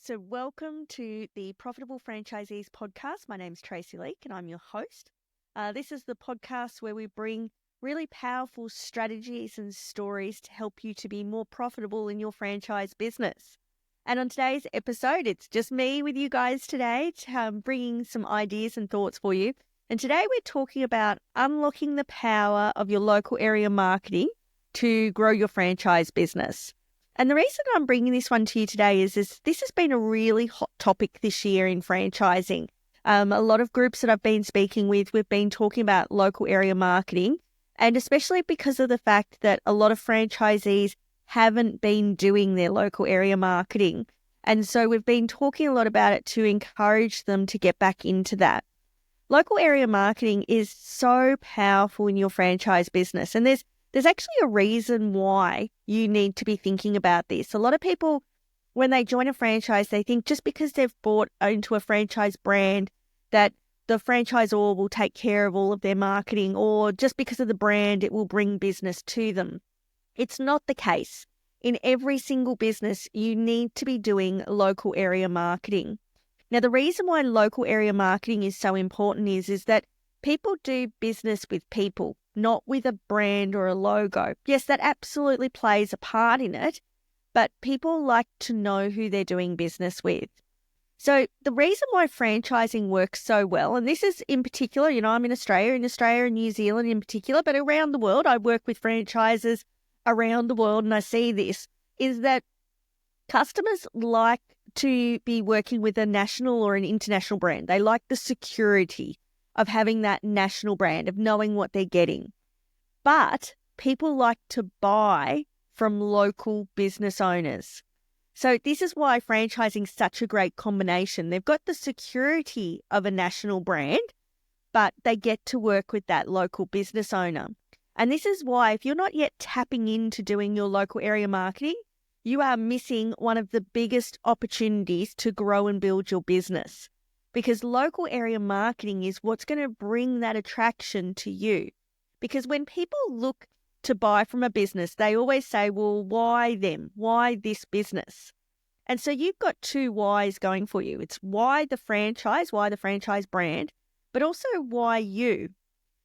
So welcome to the Profitable Franchisees podcast. My name's Tracey Leak and I'm your host. This is the podcast where we bring really powerful strategies and stories to help you to be more profitable in your franchise business. And on today's episode, it's just me with you guys today, bringing some ideas and thoughts for you. And today we're talking about unlocking the power of your local area marketing to grow your franchise business. And the reason I'm bringing this one to you today is this has been a really hot topic this year in franchising. A lot of groups that I've been speaking with, we've been talking about local area marketing, and especially because of the fact that a lot of franchisees haven't been doing their local area marketing. And so we've been talking a lot about it to encourage them to get back into that. Local area marketing is so powerful in your franchise business, and there's actually a reason why you need to be thinking about this. A lot of people, when they join a franchise, they think just because they've bought into a franchise brand that the franchisor will take care of all of their marketing, or just because of the brand, it will bring business to them. It's not the case. In every single business, you need to be doing local area marketing. Now, the reason why local area marketing is so important is that people do business with people, not with a brand or a logo. Yes, that absolutely plays a part in it, but people like to know who they're doing business with. So the reason why franchising works so well, and this is in particular, I'm in Australia and New Zealand in particular, but around the world, I work with franchises around the world and I see this, is that customers like to be working with a national or an international brand. They like the security of having that national brand, of knowing what they're getting. But people like to buy from local business owners. So this is why franchising is such a great combination. They've got the security of a national brand, but they get to work with that local business owner. And this is why if you're not yet tapping into doing your local area marketing, you are missing one of the biggest opportunities to grow and build your business. Because local area marketing is what's going to bring that attraction to you. Because when people look to buy from a business, they always say, well, why them? Why this business? And so you've got two whys going for you. It's why the franchise brand, but also why you.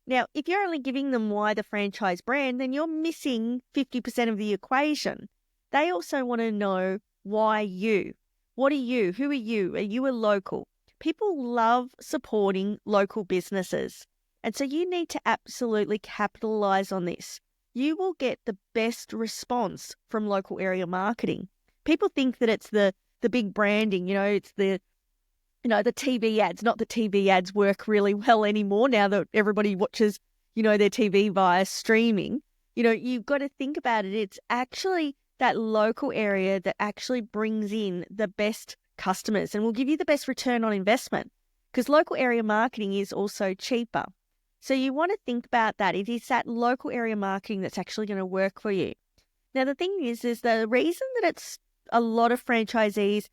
Now, if you're only giving them why the franchise brand, then you're missing 50% of the equation. They also want to know why you. What are you? Who are you? Are you a local? People love supporting local businesses. And so you need to absolutely capitalize on this. You will get the best response from local area marketing. People think that it's the big branding, it's the TV ads. Not that TV ads work really well anymore now that everybody watches, their TV via streaming. You've got to think about it. It's actually that local area that actually brings in the best customers and will give you the best return on investment, because local area marketing is also cheaper. So you want to think about that. It is that local area marketing that's actually going to work for you. Now, the thing is the reason that it's a lot of franchisees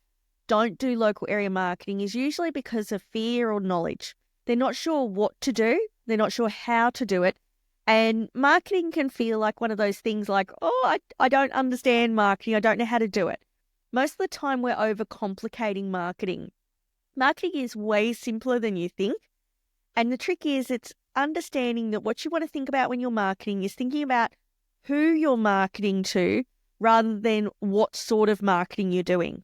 don't do local area marketing is usually because of fear or knowledge. They're not sure what to do. They're not sure how to do it. And marketing can feel like one of those things like, I don't understand marketing. I don't know how to do it. Most of the time we're overcomplicating marketing. Marketing is way simpler than you think. And the trick is it's understanding that what you want to think about when you're marketing is thinking about who you're marketing to rather than what sort of marketing you're doing.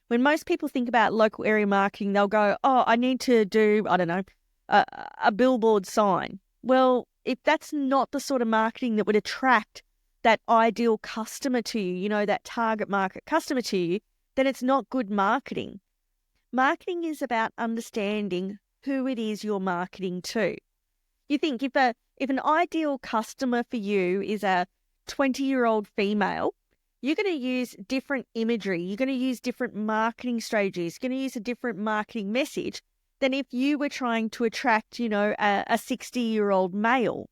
When most people think about local area marketing, they'll go, I need to do, a billboard sign. Well, if that's not the sort of marketing that would attract that ideal customer to you, that target market customer to you, then it's not good marketing. Marketing is about understanding who it is you're marketing to. You think if an ideal customer for you is a 20-year-old female, you're going to use different imagery. You're going to use different marketing strategies. You're going to use a different marketing message than if you were trying to attract, a 60-year-old male.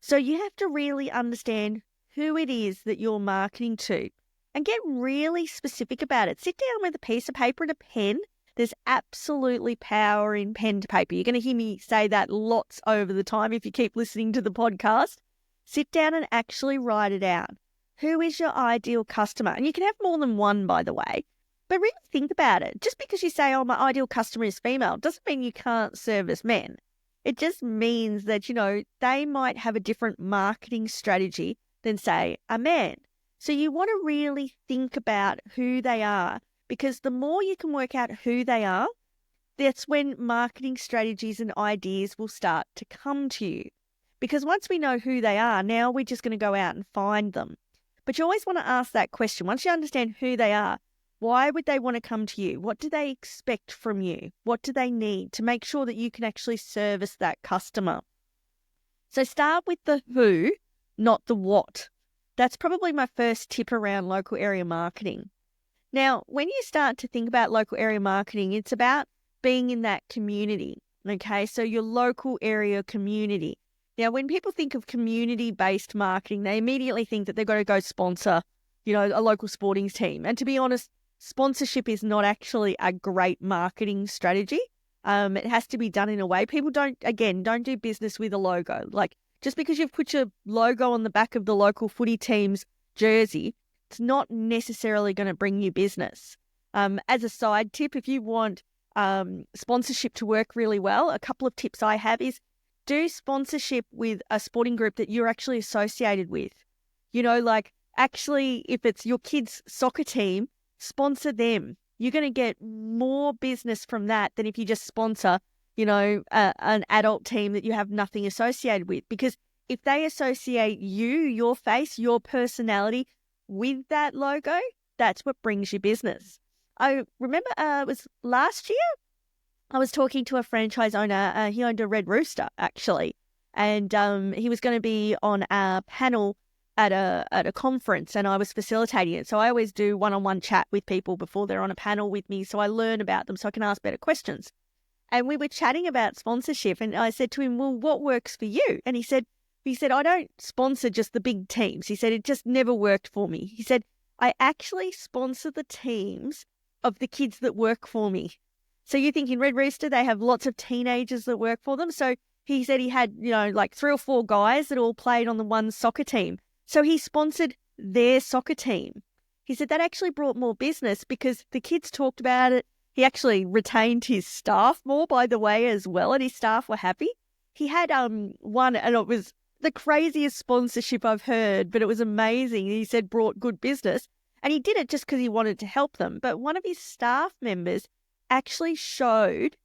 So you have to really understand who it is that you're marketing to and get really specific about it. Sit down with a piece of paper and a pen. There's absolutely power in pen to paper. You're going to hear me say that lots over the time if you keep listening to the podcast. Sit down and actually write it out. Who is your ideal customer? And you can have more than one, by the way. But really think about it. Just because you say, oh, my ideal customer is female, doesn't mean you can't service men. It just means that, they might have a different marketing strategy than, say, a man. So you want to really think about who they are, because the more you can work out who they are, that's when marketing strategies and ideas will start to come to you. Because once we know who they are, now we're just going to go out and find them. But you always want to ask that question. Once you understand who they are, why would they want to come to you? What do they expect from you? What do they need to make sure that you can actually service that customer? So start with the who, not the what. That's probably my first tip around local area marketing. Now, when you start to think about local area marketing, it's about being in that community, okay? So your local area community. Now, when people think of community-based marketing, they immediately think that they've got to go sponsor, a local sporting team. And to be honest, sponsorship is not actually a great marketing strategy. It has to be done in a way. People don't do business with a logo. Like, just because you've put your logo on the back of the local footy team's jersey, it's not necessarily going to bring you business. As a side tip, if you want sponsorship to work really well, a couple of tips I have is do sponsorship with a sporting group that you're actually associated with. Actually, if it's your kids' soccer team, sponsor them. You're going to get more business from that than if you just sponsor an adult team that you have nothing associated with. Because if they associate you, your face, your personality with that logo, that's what brings you business. I remember it was last year, I was talking to a franchise owner. He owned a Red Rooster, actually. And he was going to be on a panel at a conference, and I was facilitating it. So I always do one-on-one chat with people before they're on a panel with me, so I learn about them so I can ask better questions. And we were chatting about sponsorship, and I said to him, well, what works for you? And he said, I don't sponsor just the big teams. He said, it just never worked for me. He said, I actually sponsor the teams of the kids that work for me. So you think in Red Rooster, they have lots of teenagers that work for them. So he said he had, like 3 or 4 guys that all played on the one soccer team. So he sponsored their soccer team. He said that actually brought more business because the kids talked about it. He actually retained his staff more, by the way, as well, and his staff were happy. He had one, and it was the craziest sponsorship I've heard, but it was amazing. He said brought good business, and he did it just because he wanted to help them. But one of his staff members actually showed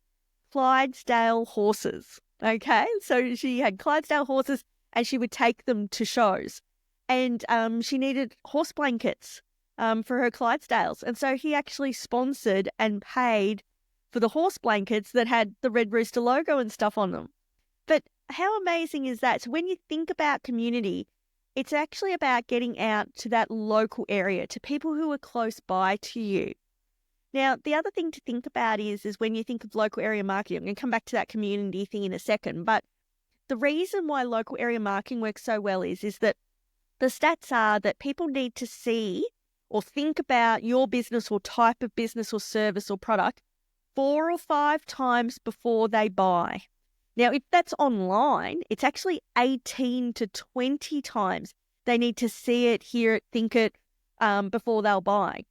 Clydesdale horses, okay? So she had Clydesdale horses, and she would take them to shows. And she needed horse blankets for her Clydesdales. And so he actually sponsored and paid for the horse blankets that had the Red Rooster logo and stuff on them. But how amazing is that? So when you think about community, it's actually about getting out to that local area, to people who are close by to you. Now, the other thing to think about is when you think of local area marketing, I'm going to come back to that community thing in a second, but the reason why local area marketing works so well is that the stats are that people need to see or think about your business or type of business or service or product 4 or 5 times before they buy. Now, if that's online, it's actually 18 to 20 times they need to see it, hear it, think it before they'll buy.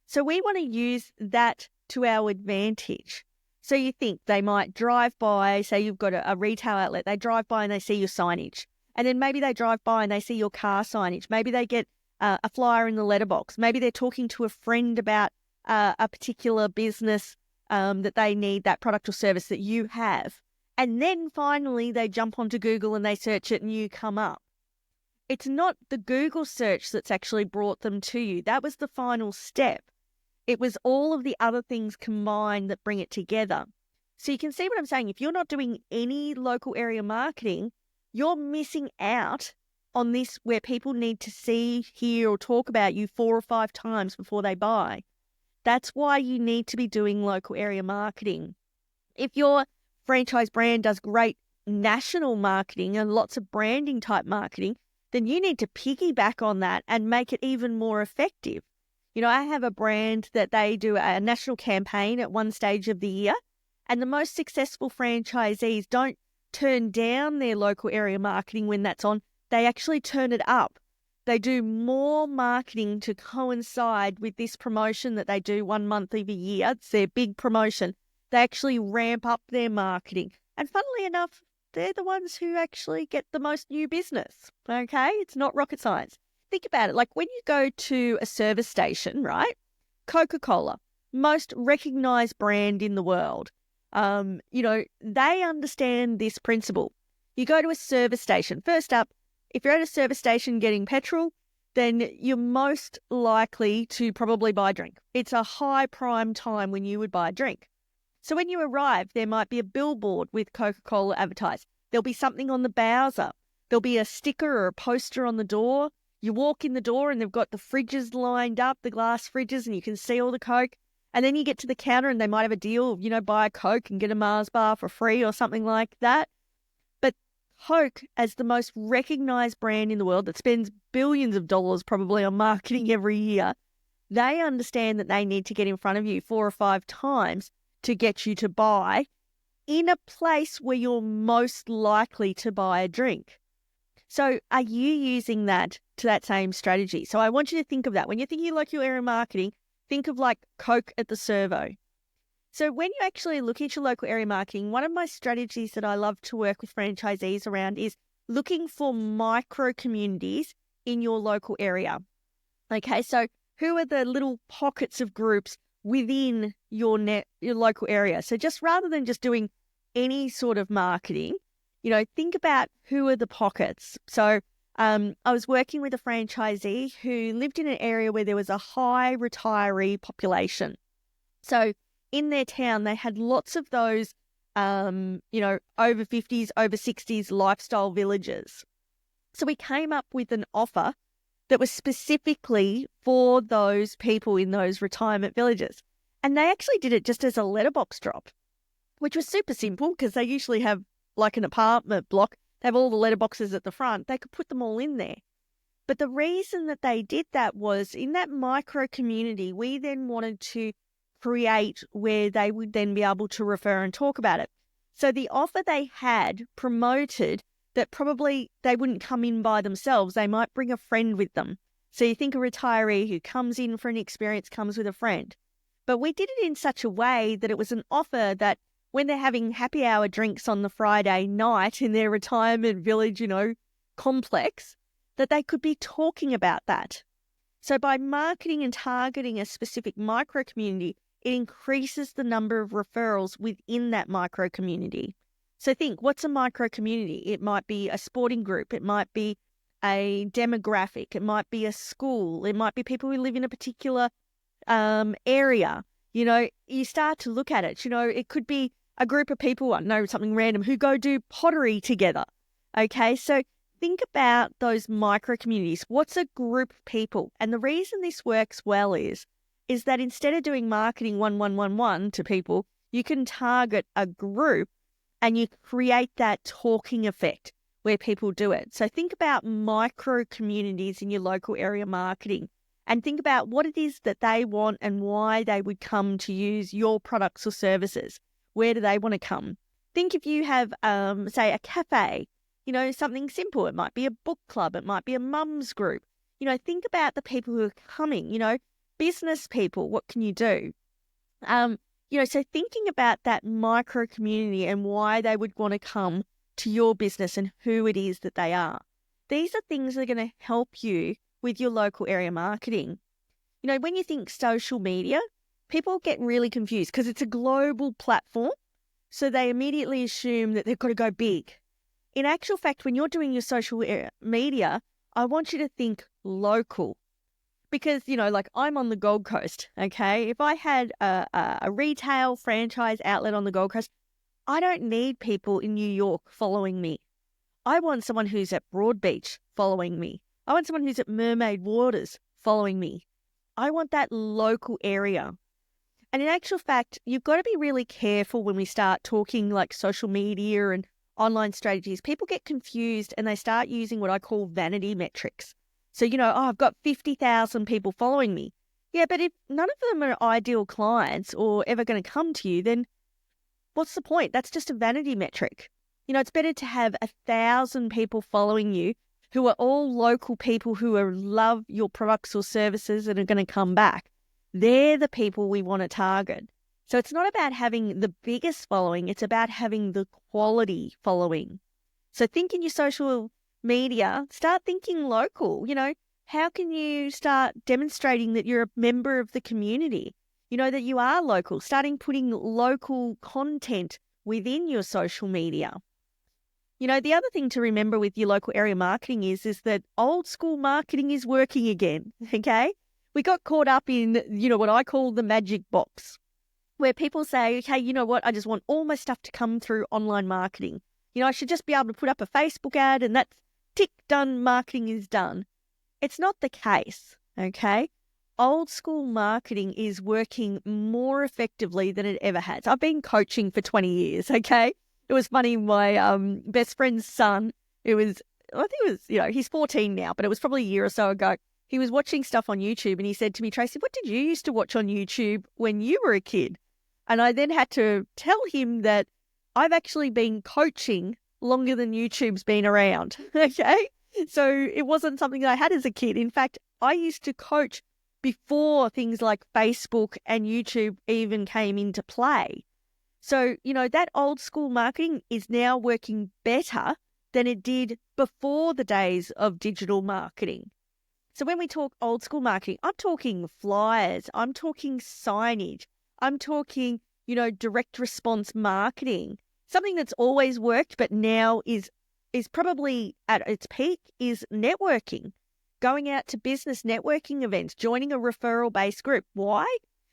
So we want to use that to our advantage. So you think they might drive by, say you've got a retail outlet, they drive by and they see your signage. And then maybe they drive by and they see your car signage. Maybe they get a flyer in the letterbox. Maybe they're talking to a friend about a particular business that they need that product or service that you have. And then finally they jump onto Google and they search it and you come up. It's not the Google search that's actually brought them to you. That was the final step. It was all of the other things combined that bring it together. So you can see what I'm saying. If you're not doing any local area marketing, you're missing out on this where people need to see, hear, or talk about you 4 or 5 times before they buy. That's why you need to be doing local area marketing. If your franchise brand does great national marketing and lots of branding type marketing, then you need to piggyback on that and make it even more effective. I have a brand that they do a national campaign at one stage of the year, and the most successful franchisees don't turn down their local area marketing when that's on. They actually turn it up they do more marketing to coincide with this promotion that they do 1 month of a year. It's their big promotion. They actually ramp up their marketing. And funnily enough, they're the ones who actually get the most new business. Okay? It's not rocket science. Think about it. Like when you go to a service station, right? Coca-Cola, most recognized brand in the world. They understand this principle. You go to a service station. First up, if you're at a service station getting petrol, then you're most likely to probably buy a drink. It's a high prime time when you would buy a drink. So when you arrive, there might be a billboard with Coca-Cola advertised. There'll be something on the Bowser. There'll be a sticker or a poster on the door. You walk in the door and they've got the fridges lined up, the glass fridges, and you can see all the Coke. And then you get to the counter and they might have a deal, buy a Coke and get a Mars bar for free or something like that. But Coke, as the most recognized brand in the world that spends billions of dollars probably on marketing every year, they understand that they need to get in front of you 4 or 5 times to get you to buy in a place where you're most likely to buy a drink. So are you using that to that same strategy? So I want you to think of that. When you're thinking local area marketing, think of like Coke at the servo. So when you actually look at your local area marketing, one of my strategies that I love to work with franchisees around is looking for micro communities in your local area. Okay, so who are the little pockets of groups within your local area? So just rather than just doing any sort of marketing, think about who are the pockets. So I was working with a franchisee who lived in an area where there was a high retiree population. So in their town, they had lots of those, over 50s, over 60s lifestyle villages. So we came up with an offer that was specifically for those people in those retirement villages. And they actually did it just as a letterbox drop, which was super simple because they usually have like an apartment block. They have all the letterboxes at the front. They could put them all in there. But the reason that they did that was in that micro community, we then wanted to create where they would then be able to refer and talk about it. So the offer they had promoted that probably they wouldn't come in by themselves. They might bring a friend with them. So you think a retiree who comes in for an experience comes with a friend. But we did it in such a way that it was an offer that when they're having happy hour drinks on the Friday night in their retirement village, complex, that they could be talking about that. So by marketing and targeting a specific micro community, it increases the number of referrals within that micro community. So think, what's a micro community? It might be a sporting group. It might be a demographic. It might be a school. It might be people who live in a particular area. You start to look at it. It could be a group of people, I know something random, who go do pottery together. Okay, so think about those micro communities. What's a group of people? And the reason this works well is that instead of doing marketing 1111 to people, you can target a group and you create that talking effect where people do it. So think about micro communities in your local area marketing and think about what it is that they want and why they would come to use your products or services. Where do they want to come? Think if you have, say, a cafe, something simple. It might be a book club. It might be a mum's group. Think about the people who are coming, business people. What can you do? So thinking about that micro community and why they would want to come to your business and who it is that they are. These are things that are going to help you with your local area marketing. When you think social media, people get really confused because it's a global platform. So they immediately assume that they've got to go big. In actual fact, when you're doing your social media, I want you to think local. Because, I'm on the Gold Coast, okay? If I had a retail franchise outlet on the Gold Coast, I don't need people in New York following me. I want someone who's at Broadbeach following me. I want someone who's at Mermaid Waters following me. I want that local area. And in actual fact, you've got to be really careful when we start talking like social media and online strategies. People get confused and they start using what I call vanity metrics. So, I've got 50,000 people following me. Yeah, but if none of them are ideal clients or ever going to come to you, then what's the point? That's just a vanity metric. It's better to have 1,000 people following you who are all local people who love your products or services and are going to come back. They're the people we want to target. So it's not about having the biggest following, it's about having the quality following. So think in your social media, start thinking local. How can you start demonstrating that you're a member of the community? That you are local, starting putting local content within your social media. The other thing to remember with your local area marketing is that old school marketing is working again, okay? We got caught up in, what I call the magic box, where people say, okay, you know what, I just want all my stuff to come through online marketing. I should just be able to put up a Facebook ad and that's tick, done, marketing is done. It's not the case, okay? Old school marketing is working more effectively than it ever has. I've been coaching for 20 years, okay? It was funny, my best friend's son, he's 14 now, but it was probably a year or so ago. He was watching stuff on YouTube and he said to me, Tracey, what did you used to watch on YouTube when you were a kid? And I then had to tell him that I've actually been coaching longer than YouTube's been around, okay? So it wasn't something I had as a kid. In fact, I used to coach before things like Facebook and YouTube even came into play. So, that old school marketing is now working better than it did before the days of digital marketing. So when we talk old school marketing, I'm talking flyers, I'm talking signage, I'm talking, direct response marketing. Something that's always worked but now is probably at its peak is networking. Going out to business networking events, joining a referral-based group. Why?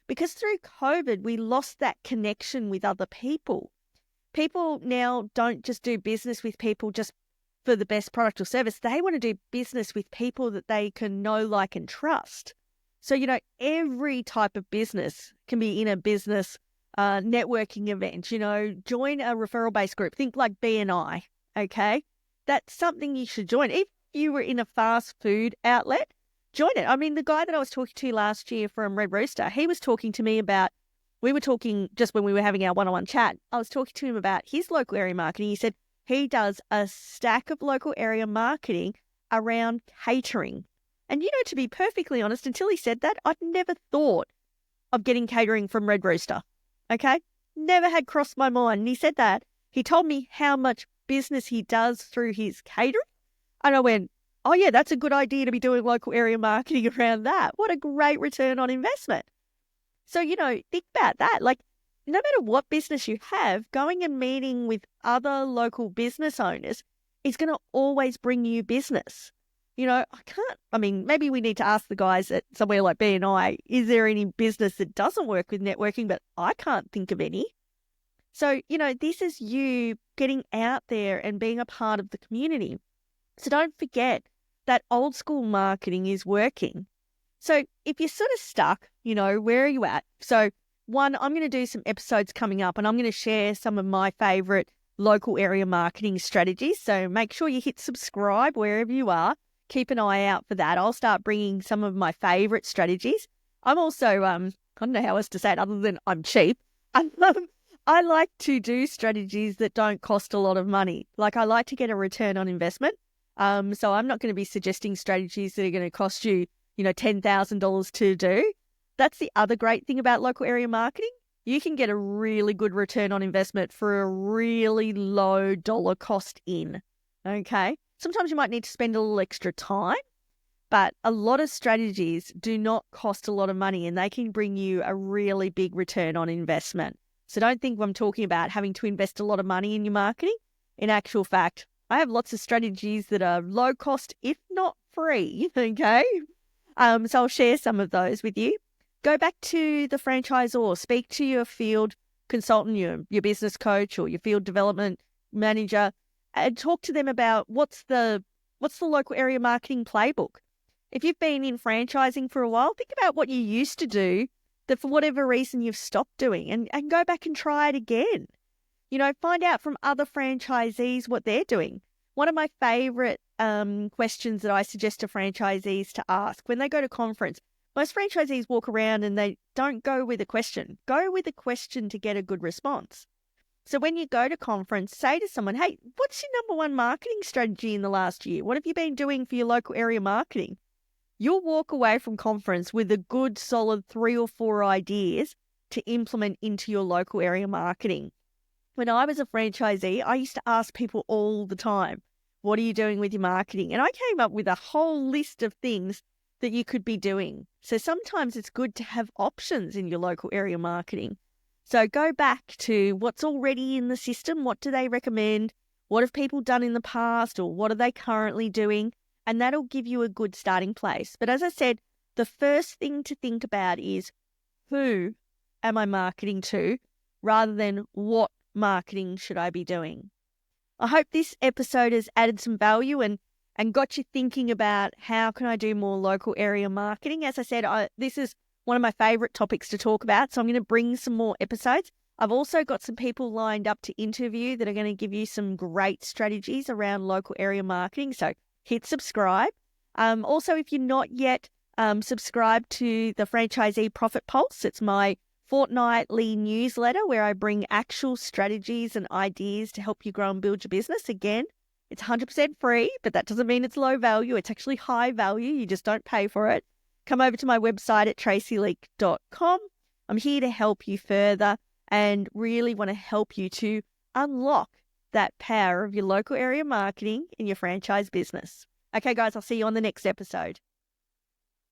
Because through COVID, we lost that connection with other people. People now don't just do business with people just for the best product or service. They want to do business with people that they can know, like, and trust. So, every type of business can be in a business networking event. Join a referral-based group. Think like BNI, okay? That's something you should join. If you were in a fast food outlet, join it. I mean, the guy that I was talking to last year from Red Rooster, he was talking to me about, we were talking just when we were having our one-on-one chat, I was talking to him about his local area marketing. He said he does a stack of local area marketing around catering. And, to be perfectly honest, until he said that, I'd never thought of getting catering from Red Rooster, okay? Never had crossed my mind. And he said that. He told me how much business he does through his catering. And I went, oh yeah, that's a good idea to be doing local area marketing around that. What a great return on investment. So, think about that. Like, no matter what business you have, going and meeting with other local business owners is going to always bring you business. Maybe we need to ask the guys at somewhere like BNI, is there any business that doesn't work with networking? But I can't think of any. So, this is you getting out there and being a part of the community. So don't forget that old school marketing is working. So if you're sort of stuck, where are you at? So one, I'm going to do some episodes coming up and I'm going to share some of my favorite local area marketing strategies. So make sure you hit subscribe wherever you are. Keep an eye out for that. I'll start bringing some of my favorite strategies. I'm also, I don't know how else to say it other than I'm cheap. I like to do strategies that don't cost a lot of money. Like I like to get a return on investment. So I'm not going to be suggesting strategies that are going to cost you, $10,000 to do. That's the other great thing about local area marketing. You can get a really good return on investment for a really low dollar cost in. Okay. Sometimes you might need to spend a little extra time, but a lot of strategies do not cost a lot of money and they can bring you a really big return on investment. So don't think I'm talking about having to invest a lot of money in your marketing. In actual fact, I have lots of strategies that are low cost, if not free, okay? So I'll share some of those with you. Go back to the franchisor, speak to your field consultant, your business coach or your field development manager, and talk to them about what's the local area marketing playbook. If you've been in franchising for a while, think about what you used to do that for whatever reason you've stopped doing and go back and try it again. Find out from other franchisees what they're doing. One of my favorite questions that I suggest to franchisees to ask when they go to conference, most franchisees walk around and they don't go with a question. Go with a question to get a good response. So when you go to conference, say to someone, hey, what's your number one marketing strategy in the last year? What have you been doing for your local area marketing? You'll walk away from conference with a good solid 3 or 4 ideas to implement into your local area marketing. When I was a franchisee, I used to ask people all the time, what are you doing with your marketing? And I came up with a whole list of things that you could be doing. So sometimes it's good to have options in your local area marketing. So go back to what's already in the system. What do they recommend? What have people done in the past, or what are they currently doing? And that'll give you a good starting place. But as I said, the first thing to think about is, who am I marketing to, rather than what marketing should I be doing? I hope this episode has added some value and got you thinking about how can I do more local area marketing. As I said, this is one of my favorite topics to talk about, so I'm going to bring some more episodes. I've also got some people lined up to interview that are going to give you some great strategies around local area marketing. So hit subscribe. Also, if you're not yet subscribed to the Franchisee Profit Pulse, it's my fortnightly newsletter where I bring actual strategies and ideas to help you grow and build your business. Again, it's 100% free, but that doesn't mean it's low value. It's actually high value. You just don't pay for it. Come over to my website at traceyleak.com. I'm here to help you further and really want to help you to unlock that power of your local area marketing in your franchise business. Okay, guys, I'll see you on the next episode.